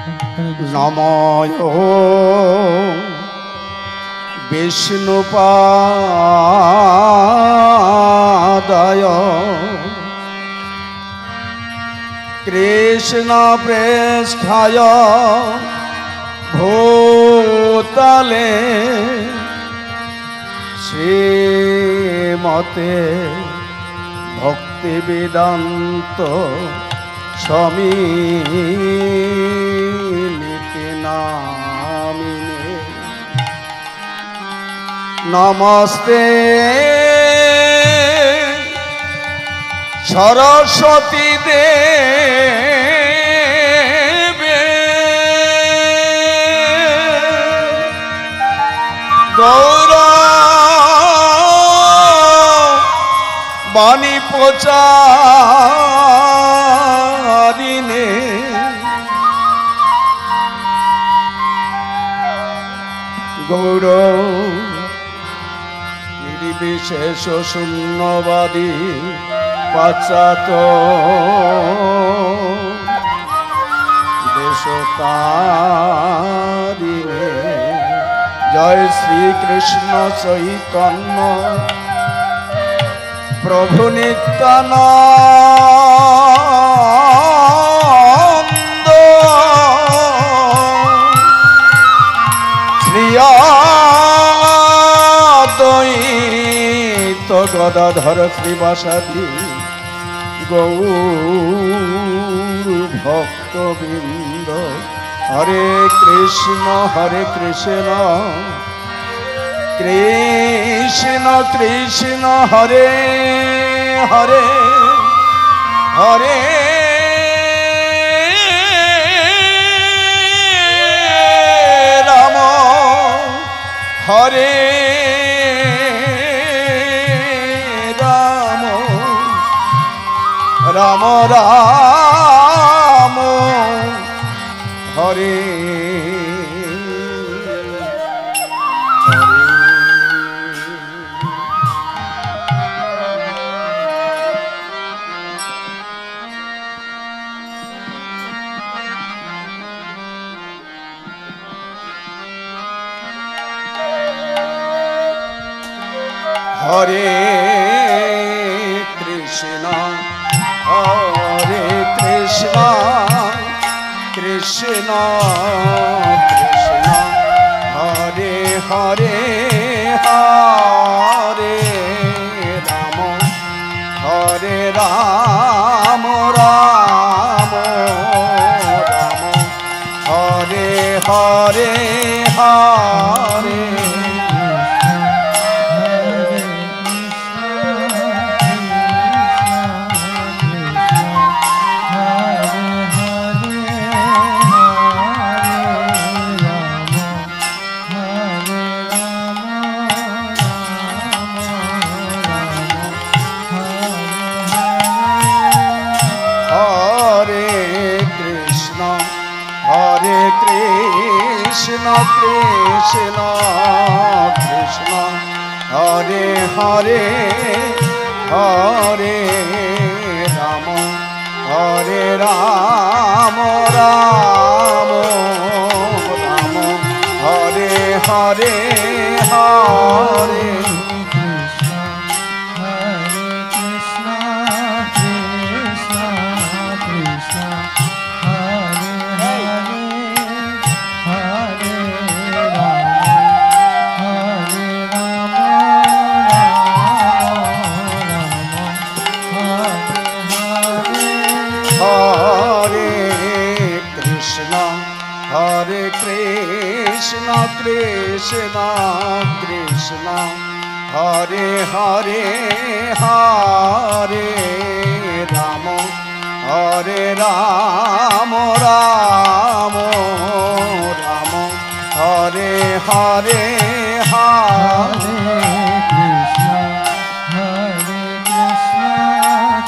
নমঃ বিষ্ণুপাদায় কৃষ্ণ প্রেষ্ঠায় ভূতলে শ্রীমতে ভক্তি বেদান্ত স্বামিনীতি নামিনে নমস্তে সরস্বতী দেবে গৌর বাণী প্রচারিণে গৌর নির্বিশেষ শূন্যবাদী পাশ্চাত্য দেশতারিণে জয় শ্রীকৃষ্ণ চৈতন্য প্রভু নিত্যানন্দ শ্রী অদ্বৈত গদাধর শ্রীবাসাদি গৌর ভক্তবৃন্দ হরে কৃষ্ণ কৃষ্ণ কৃষ্ণ হরে হরে হরে রাম হরে রাম রাম রাম হরে হরে কৃষ্ণ কৃষ্ণ কৃষ্ণ হরে হরে হরে রাম রাম রাম হরে হরে হরে কৃষ্ণ কৃষ্ণ কৃষ্ণ হরে হরে হরে রাম রাম রাম রাম হরে হরে হরে কৃষ্ণ কৃষ্ণ কৃষ্ণ হরে হরে হরে রাম রাম রাম রাম হরে হরে হরে কৃষ্ণ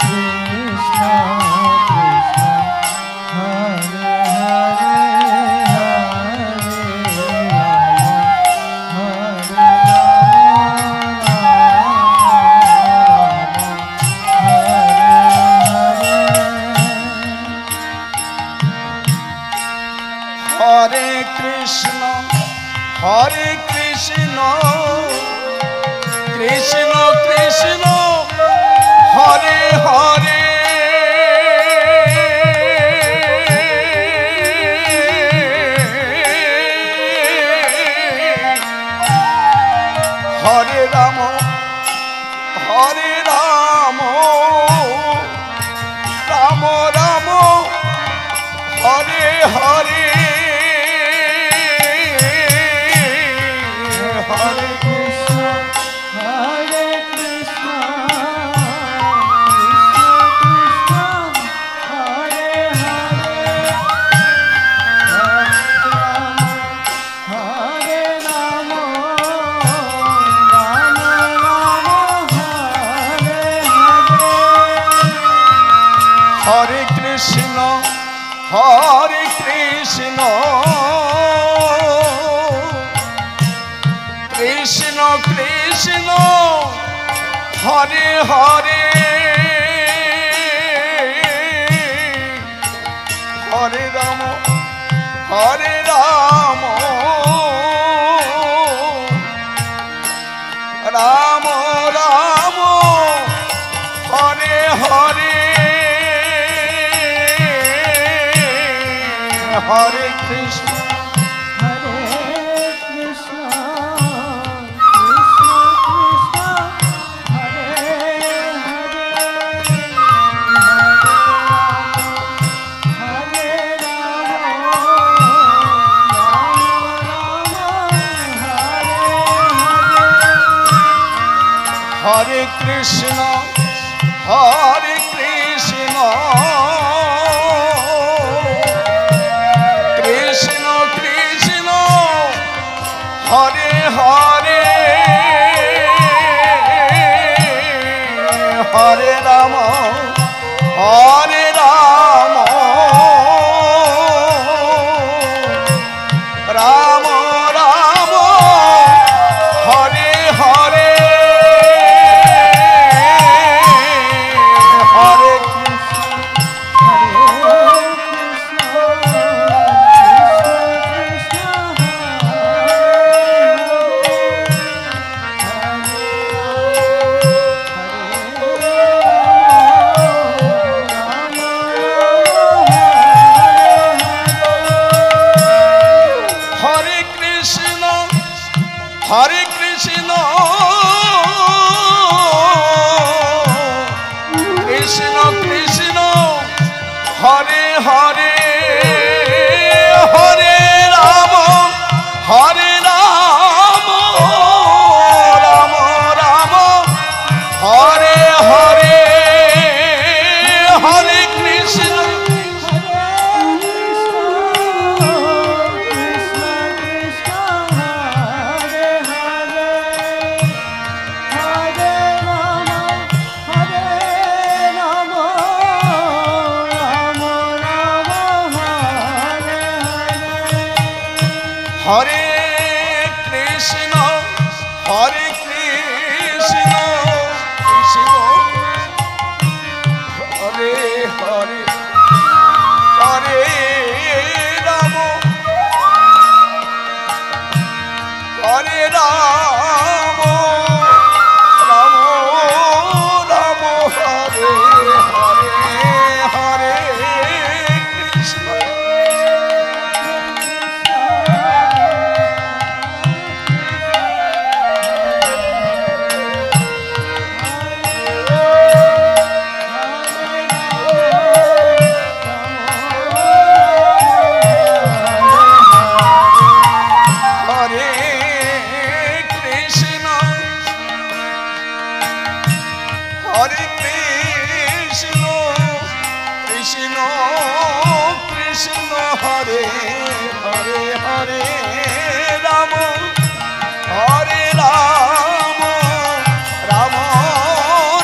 কৃষ্ণ কৃষ্ণ হরে হরে কৃষ্ণ কৃষ্ণ কৃষ্ণ হরে হরে হরে রাম রাম রাম হরে হরে হরে কৃষ্ণ হরে কৃষ্ণ হরে হরে হরে রাম রাম রাম হরে হরে হরে কৃষ্ণ কৃষ্ণ কৃষ্ণ হরে হরে হরে রাম রাম রাম হরে হরে হরে কৃষ্ণ হরে কৃষ্ণ হরে হরে হরে কৃষ্ণ কৃষ্ণ কৃষ্ণ হরে হরে হরে রাম রাম রাম হরে হরে হরে হরে কৃষ্ণ কৃষ্ণ কৃষ্ণ হরে হরে হরে রাম রাম রাম হরে হরে হরে কৃষ্ণ হরে কৃষ্ণ কৃষ্ণ হরে হরে হরে রাম রাম রাম হরে হরে হরে কৃষ্ণ হরে কৃষ্ণ কৃষ্ণ কৃষ্ণ হরে হরে হরে রাম রাম রাম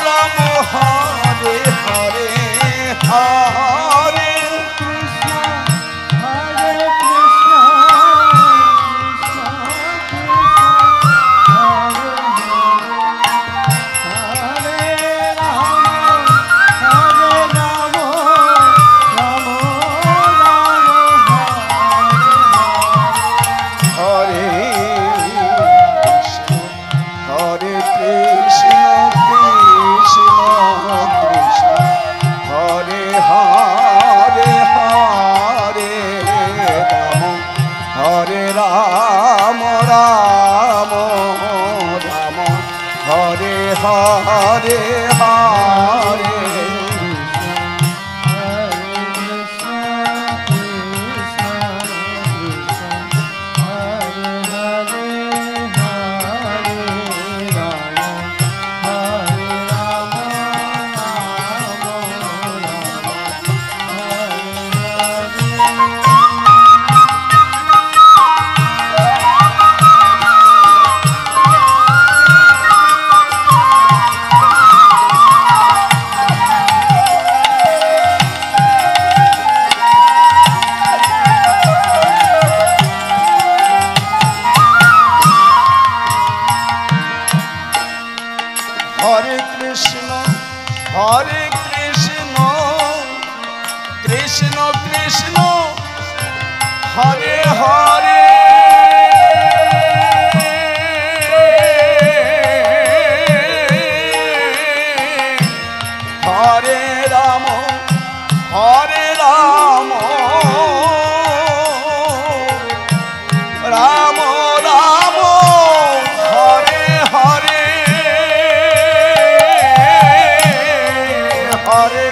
রাম হরে হরে হরে হরে হরে হরে কৃষ্ণ কৃষ্ণ কৃষ্ণ হরে হরে হরে রাম রাম রাম হরে হরে হরে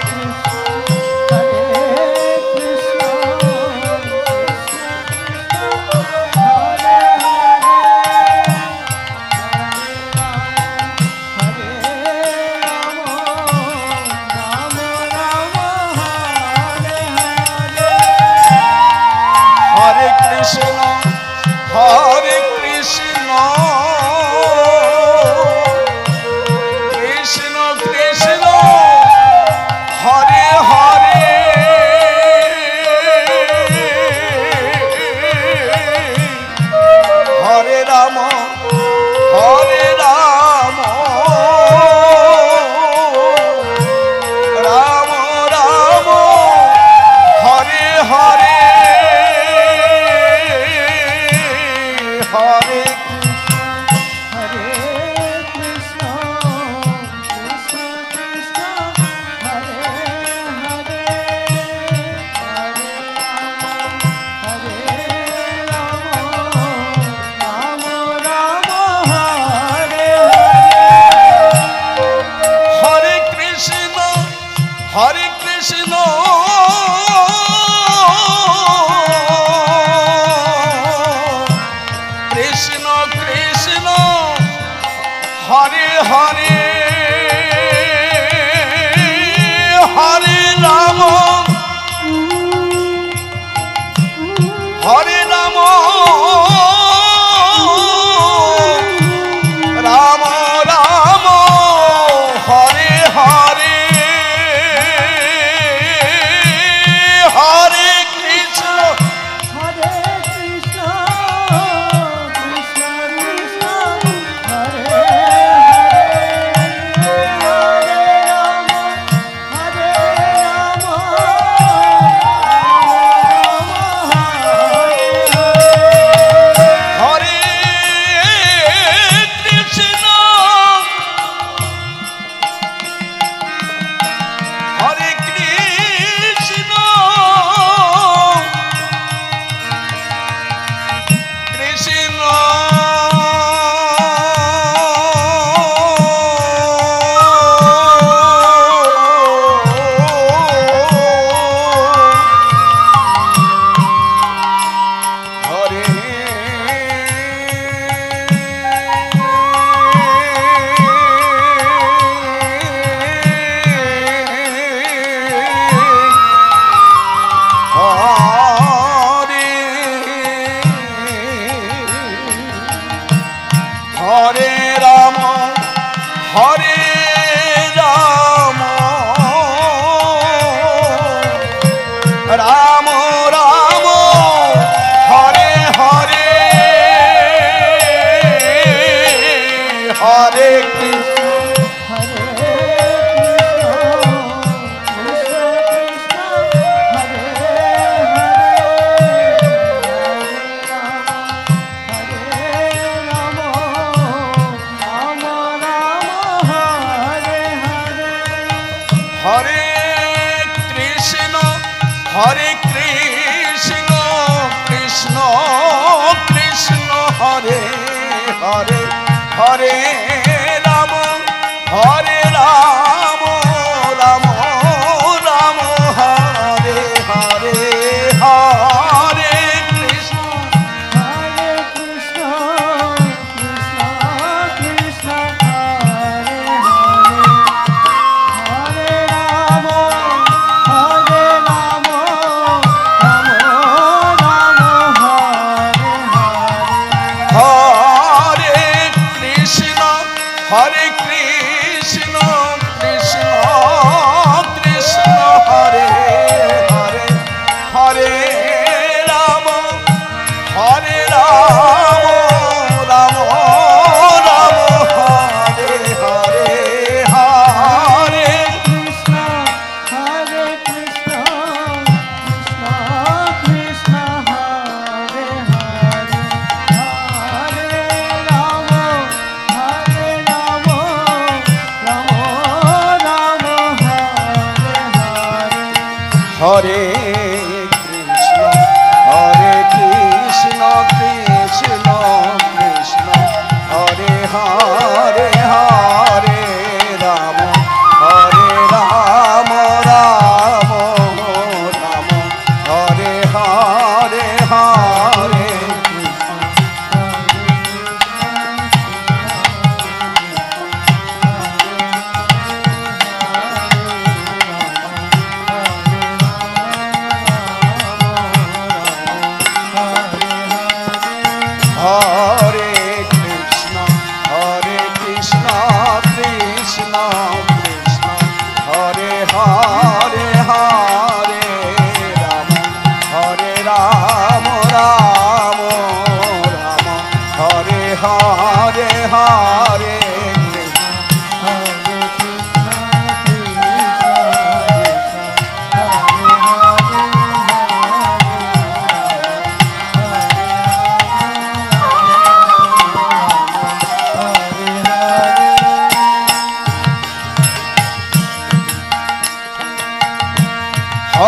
হরে কৃষ্ণ কৃষ্ণ কৃষ্ণ হরে হরে হরে রাম রাম রাম হরে হরে হরে হরে কৃষ্ণ কৃষ্ণ কৃষ্ণ হরে হরে হরে রাম রাম রাম হরে হরে হরে কৃষ্ণ হরে রাম রাম রাম হরে হরে হরে কৃষ্ণ হরে কৃষ্ণ কৃষ্ণ কৃষ্ণ হরে হরে হরে রাম হরে কৃষ্ণ হরে কৃষ্ণ কৃষ্ণ কৃষ্ণ হরে হরে হরে রাম হরে রাম রাম রাম হরে হরে হরে হরে কৃষ্ণ কৃষ্ণ কৃষ্ণ হরে হরে হরে রাম হরে রাম রাম রাম হরে হরে হরে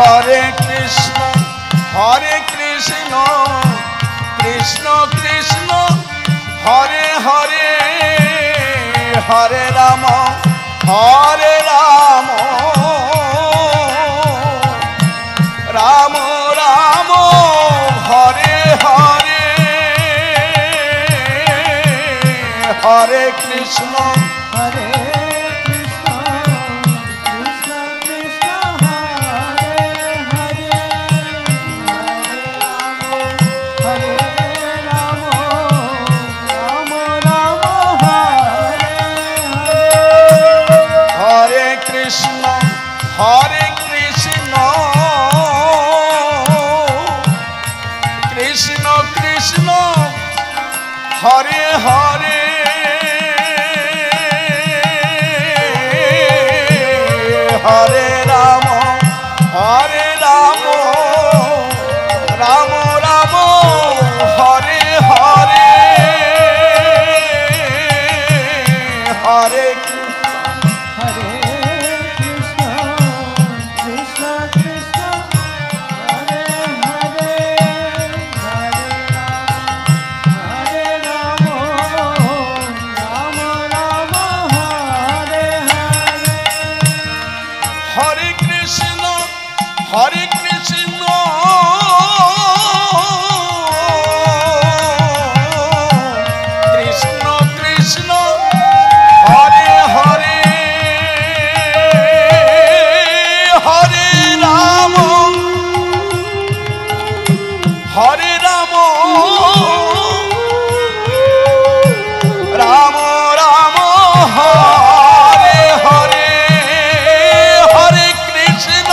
হরে কৃষ্ণ কৃষ্ণ কৃষ্ণ হরে হরে হরে রাম রাম রাম হরে হরে হরে কৃষ্ণ হরে কৃষ্ণ কৃষ্ণ কৃষ্ণ হরে হরে হরে রাম রাম রাম হরে হরে হরে কৃষ্ণ কৃষ্ণ কৃষ্ণ হরে হরে হরে রাম রাম রাম হরে হরে হরে হরে কৃষ্ণ কৃষ্ণ কৃষ্ণ হরে হরে হরে রাম রাম রাম হরে হরে হরে কৃষ্ণ কৃষ্ণ কৃষ্ণ হরে হরে হরে রাম রাম রাম হরে হরে হরে কৃষ্ণ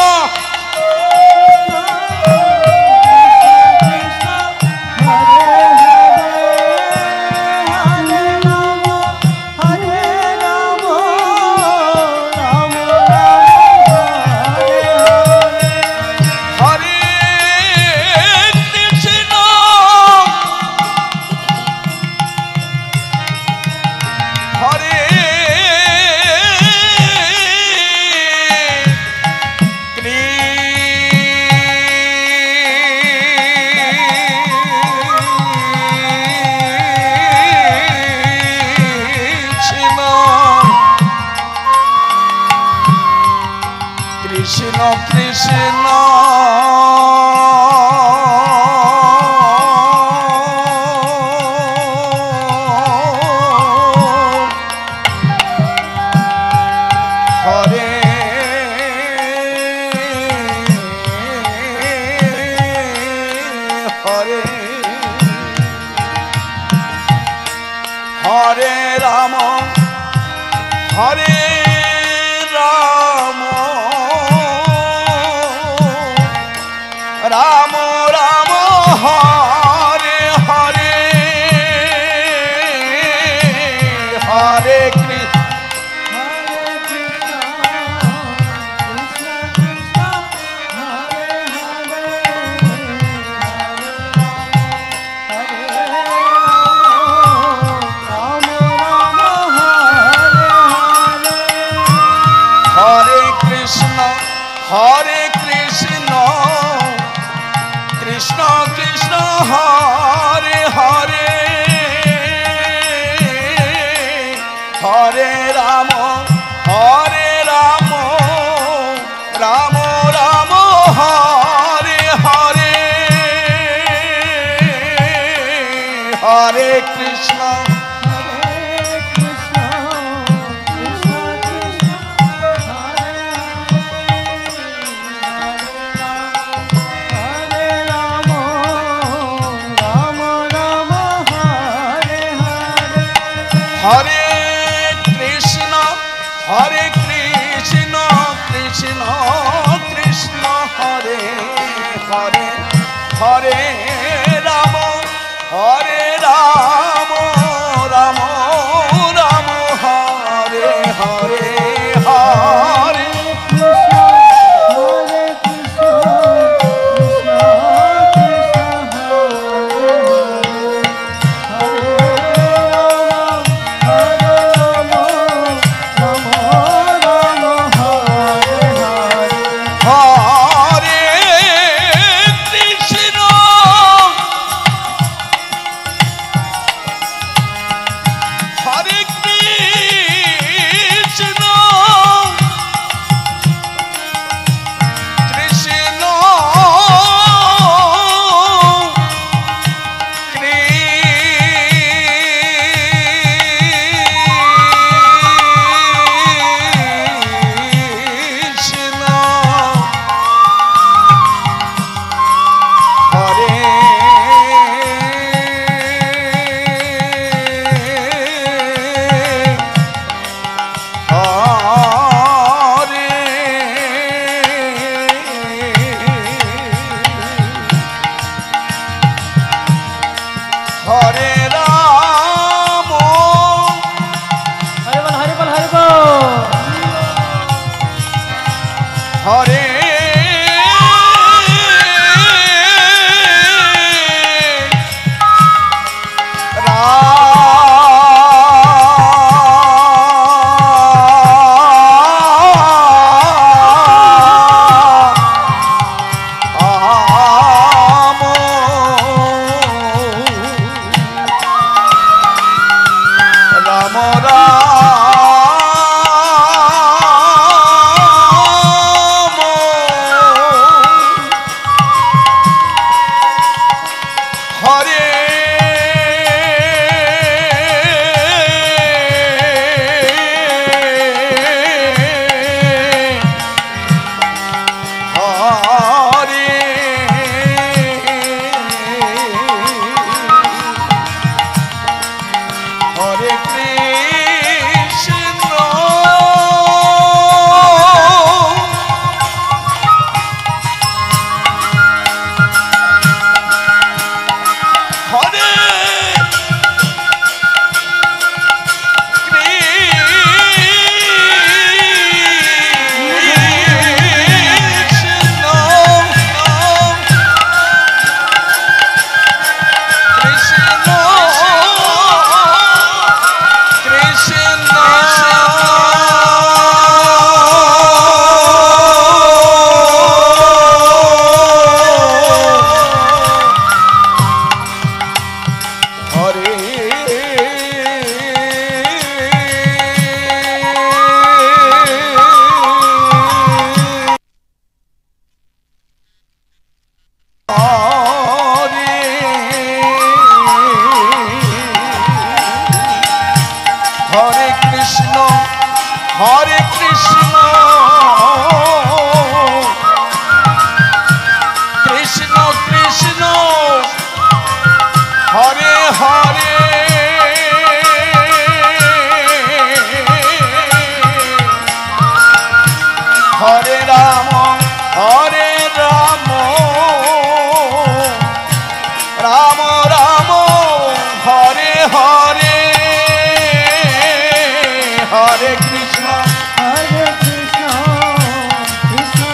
হরে কৃষ্ণ হরে কৃষ্ণ কৃষ্ণ হরে হরে হরে রাম রাম রাম হরে হরে হরে কৃষ্ণ হরে কৃষ্ণ কৃষ্ণ হরে হরে হরে রাম রাম রাম হরে হরে হরে কৃষ্ণ হরে Krishna Krishna Krishna Hare Hare Hare Ram Ram Ram Hare Hare Hare Hare Ram Hare Hare Krishna Krishna Krishna Hare Hare Hare Ram Ram Ram Hare Hare Hare Krishna Krishna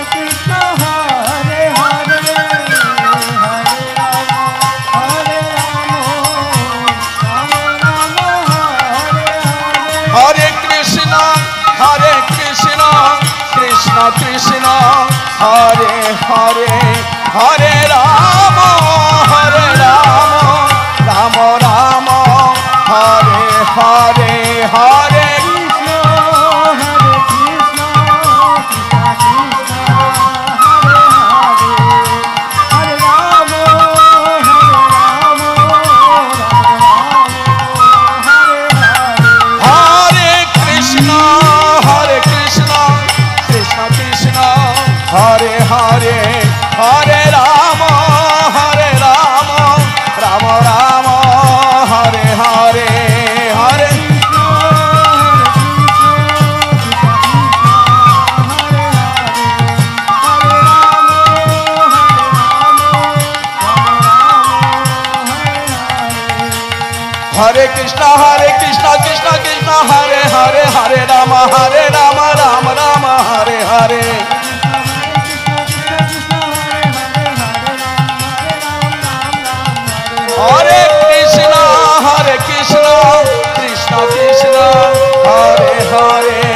Krishna Hare Hare Hare Ram Ram Ram Hare Hare Hare Krishna Krishna Krishna Hare Hare Hare Ram Hare Krishna Krishna Krishna Hare Hare Hare Rama Rama Rama Hare Hare Hare Krishna Krishna Krishna Hare Hare